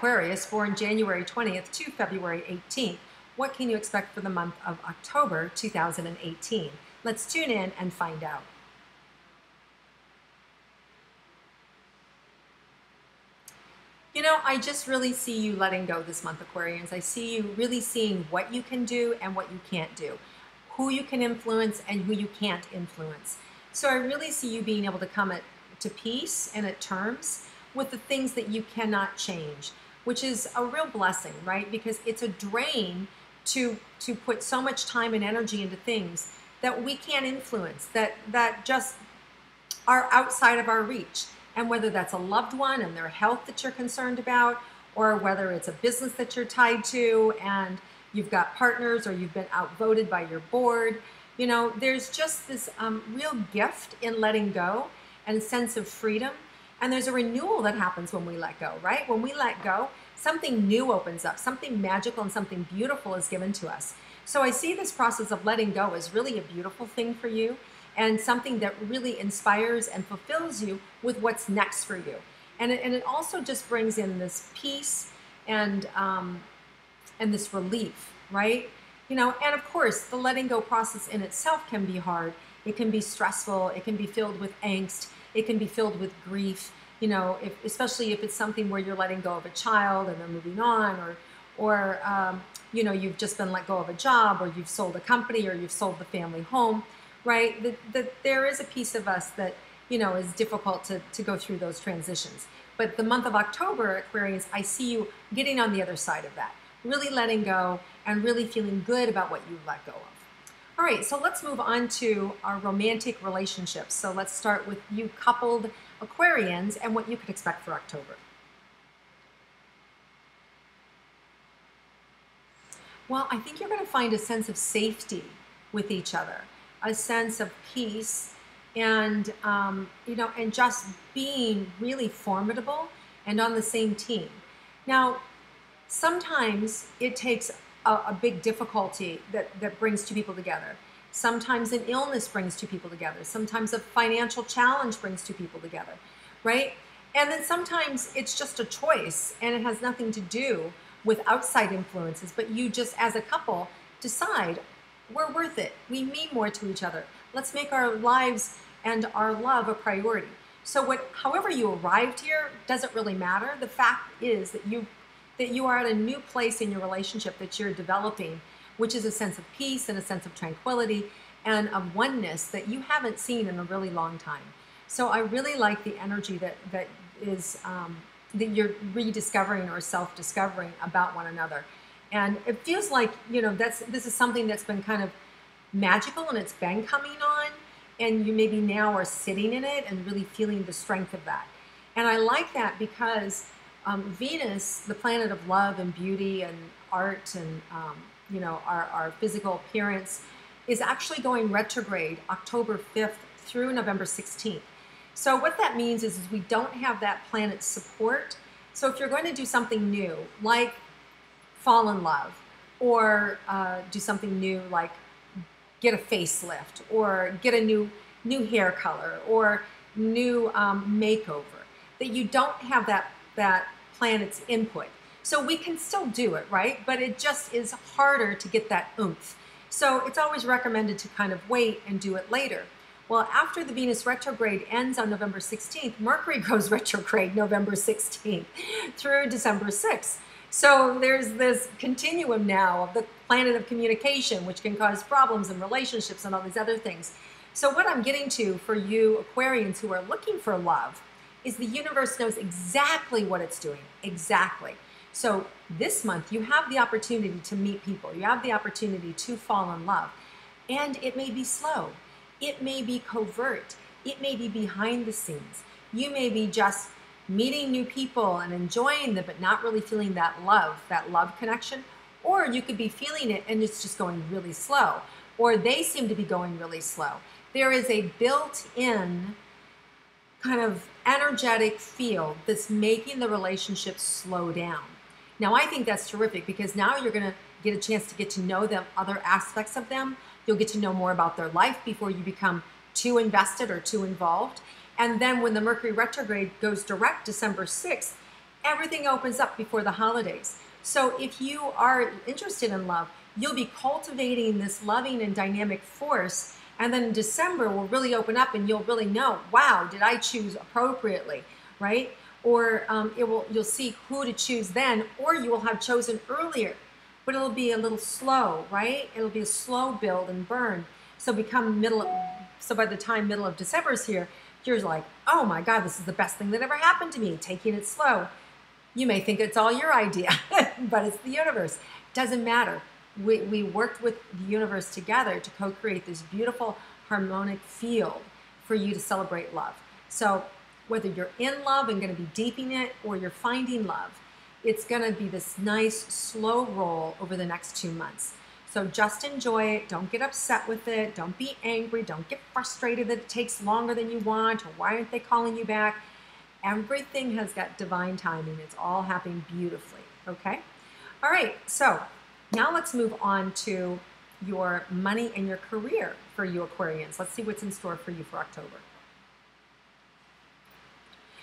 Aquarius, born January 20th to February 18th. What can you expect for the month of October 2018? Let's tune in and find out. You know, I just really see you letting go this month, Aquarians. I see you really seeing what you can do and what you can't do, who you can influence and who you can't influence. So I really see you being able to come to peace and at terms with the things that you cannot change, which is a real blessing, right? Because it's a drain to put so much time and energy into things that we can't influence, that just are outside of our reach. And whether that's a loved one and their health that you're concerned about, or whether it's a business that you're tied to and you've got partners or you've been outvoted by your board, you know, there's just this real gift in letting go and a sense of freedom. And there's a renewal that happens when we let go, right? When we let go, something new opens up, something magical and something beautiful is given to us. So I see this process of letting go as really a beautiful thing for you, and something that really inspires and fulfills you with what's next for you. And it also just brings in this peace and this relief, right? You know, and of course, the letting go process in itself can be hard. It can be stressful. It can be filled with angst. It can be filled with grief. You know, especially if it's something where you're letting go of a child and they're moving on, or you know, you've just been let go of a job, or you've sold a company, or you've sold the family home. Right, that there is a piece of us that, you know, is difficult to go through those transitions. But the month of October, Aquarians, I see you getting on the other side of that, really letting go and really feeling good about what you let go of. All right, so let's move on to our romantic relationships. So let's start with you coupled Aquarians and what you could expect for October. Well, I think you're going to find a sense of safety with each other, a sense of peace, and you know, and just being really formidable and on the same team. Now, sometimes it takes a big difficulty that brings two people together. Sometimes an illness brings two people together. Sometimes a financial challenge brings two people together, right? And then sometimes it's just a choice and it has nothing to do with outside influences, but you just as a couple decide, we're worth it. We mean more to each other. Let's make our lives and our love a priority. So however you arrived here doesn't really matter. The fact is that you are at a new place in your relationship that you're developing, which is a sense of peace and a sense of tranquility and of oneness that you haven't seen in a really long time. So I really like the energy that you're rediscovering or self-discovering about one another. And it feels like, you know, this is something that's been kind of magical and it's been coming on, and you maybe now are sitting in it and really feeling the strength of that. And I like that because Venus, the planet of love and beauty and art and, you know, our physical appearance, is actually going retrograde October 5th through November 16th. So what that means is we don't have that planet's support. So if you're going to do something new, like fall in love, or do something new like get a facelift, or get a new hair color, or new makeover, that you don't have that planet's input. So we can still do it, right? But it just is harder to get that oomph. So it's always recommended to kind of wait and do it later. Well, after the Venus retrograde ends on November 16th, Mercury goes retrograde November 16th through December 6th. So there's this continuum now of the planet of communication, which can cause problems in relationships and all these other things. So what I'm getting to for you Aquarians who are looking for love is the universe knows exactly what it's doing, exactly. So this month you have the opportunity to meet people. You have the opportunity to fall in love. And it may be slow. It may be covert. It may be behind the scenes. You may be just meeting new people and enjoying them, but not really feeling that love connection. Or you could be feeling it and it's just going really slow. Or they seem to be going really slow. There is a built-in kind of energetic field that's making the relationship slow down. Now, I think that's terrific because now you're going to get a chance to get to know them, other aspects of them. You'll get to know more about their life before you become too invested or too involved. And then when the Mercury retrograde goes direct December 6th, Everything opens up before the holidays. So if you are interested in love, you'll be cultivating this loving and dynamic force. And then in December will really open up and you'll really know, wow, did I choose appropriately, right? Or you'll see who to choose then, or you will have chosen earlier, but it'll be a little slow, right? It'll be a slow build and burn. So so by the time middle of December is here, you're like, oh my God, this is the best thing that ever happened to me, taking it slow. You may think it's all your idea, but it's the universe. Doesn't matter. We worked with the universe together to co-create this beautiful harmonic field for you to celebrate love. So whether you're in love and going to be deepening it or you're finding love, it's going to be this nice slow roll over the next 2 months. So just enjoy it. Don't get upset with it. Don't be angry. Don't get frustrated that it takes longer than you want, or why aren't they calling you back? Everything has got divine timing. It's all happening beautifully, okay? All right, so now let's move on to your money and your career for you Aquarians. Let's see what's in store for you for October.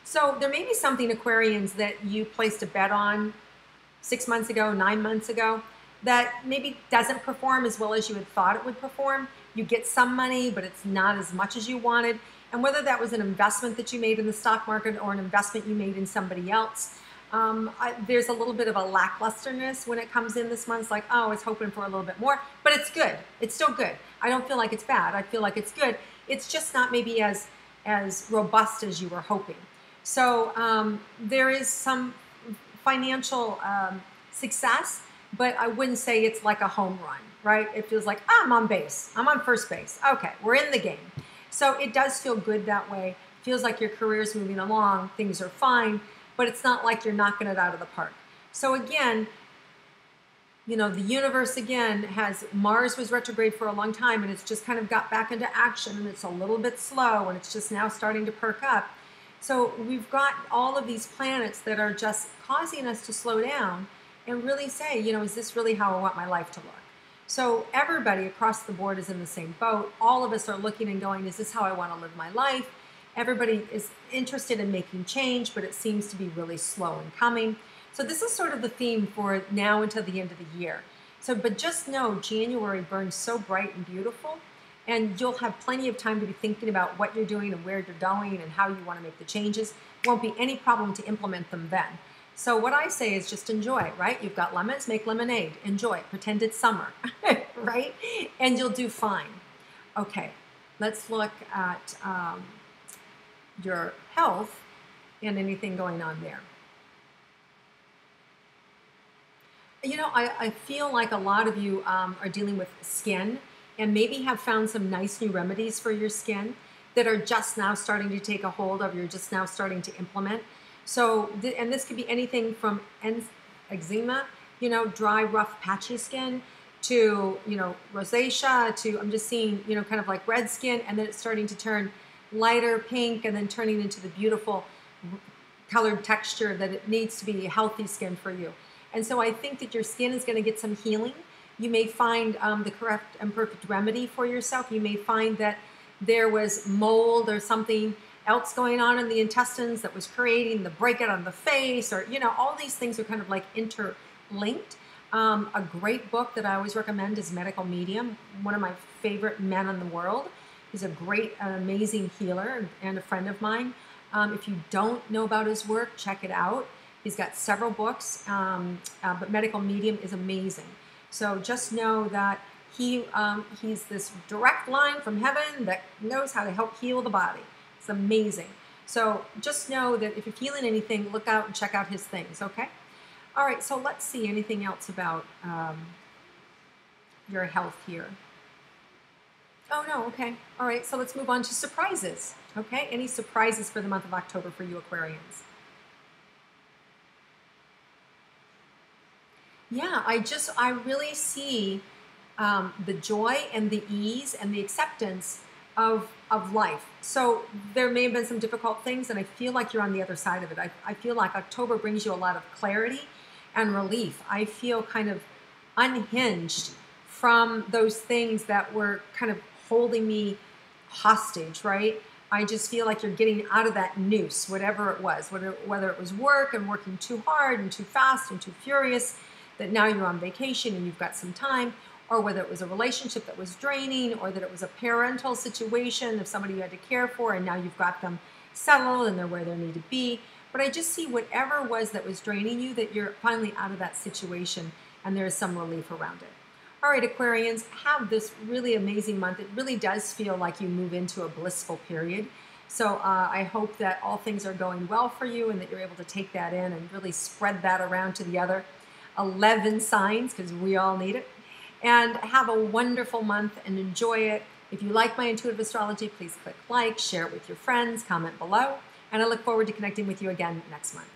So there may be something, Aquarians, that you placed a bet on 6 months ago, 9 months ago, that maybe doesn't perform as well as you had thought it would perform. You get some money, but it's not as much as you wanted. And whether that was an investment that you made in the stock market or an investment you made in somebody else, there's a little bit of a lacklusterness when it comes in this month. It's like, oh, I was hoping for a little bit more, but it's good. It's still good. I don't feel like it's bad. I feel like it's good. It's just not maybe as robust as you were hoping. So there is some financial success, but I wouldn't say it's like a home run, right? It feels like, oh, I'm on base. I'm on first base. Okay, we're in the game. So it does feel good that way. Feels like your career is moving along. Things are fine, but it's not like you're knocking it out of the park. So again, you know, the universe again Mars was retrograde for a long time, and it's just kind of got back into action, and it's a little bit slow, and it's just now starting to perk up. So we've got all of these planets that are just causing us to slow down and really say, you know, is this really how I want my life to look? So everybody across the board is in the same boat. All of us are looking and going, is this how I want to live my life? Everybody is interested in making change, but it seems to be really slow in coming. So this is sort of the theme for now until the end of the year. So, but just know January burns so bright and beautiful, and you'll have plenty of time to be thinking about what you're doing and where you're going and how you want to make the changes. Won't be any problem to implement them then. So what I say is just enjoy, right? You've got lemons, make lemonade. Enjoy. Pretend it's summer, right? And you'll do fine. Okay, let's look at your health and anything going on there. You know, I feel like a lot of you are dealing with skin and maybe have found some nice new remedies for your skin that are just now starting to take a hold of, you're just now starting to implement. So, and this could be anything from eczema, you know, dry, rough, patchy skin, to, you know, rosacea, to, I'm just seeing, you know, kind of like red skin, and then it's starting to turn lighter pink, and then turning into the beautiful colored texture that it needs to be healthy skin for you. And so I think that your skin is going to get some healing. You may find the correct and perfect remedy for yourself. You may find that there was mold or something else going on in the intestines that was creating the breakout on the face, or, you know, all these things are kind of like interlinked. A great book that I always recommend is Medical Medium. One of my favorite men in the world. He's a great, amazing healer and a friend of mine. If you don't know about his work, check it out. He's got several books, but Medical Medium is amazing. So just know that he's this direct line from heaven that knows how to help heal the body. It's amazing. So just know that if you're feeling anything, look out and check out his things, okay? All right, so let's see anything else about your health here. Oh, no, okay. All right, so let's move on to surprises, okay? Any surprises for the month of October for you Aquarians? Yeah, I really see the joy and the ease and the acceptance of life. So there may have been some difficult things, and I feel like you're on the other side of it. I feel like October brings you a lot of clarity and relief. I feel kind of unhinged from those things that were kind of holding me hostage, right? I just feel like you're getting out of that noose, whatever it was, whether it was work and working too hard and too fast and too furious, that now you're on vacation and you've got some time, or whether it was a relationship that was draining, or that it was a parental situation of somebody you had to care for and now you've got them settled and they're where they need to be. But I just see whatever it was that was draining you, that you're finally out of that situation and there is some relief around it. All right, Aquarians, have this really amazing month. It really does feel like you move into a blissful period. So I hope that all things are going well for you and that you're able to take that in and really spread that around to the other 11 signs, because we all need it. And have a wonderful month and enjoy it. If you like my intuitive astrology, please click like, share it with your friends, comment below, and I look forward to connecting with you again next month.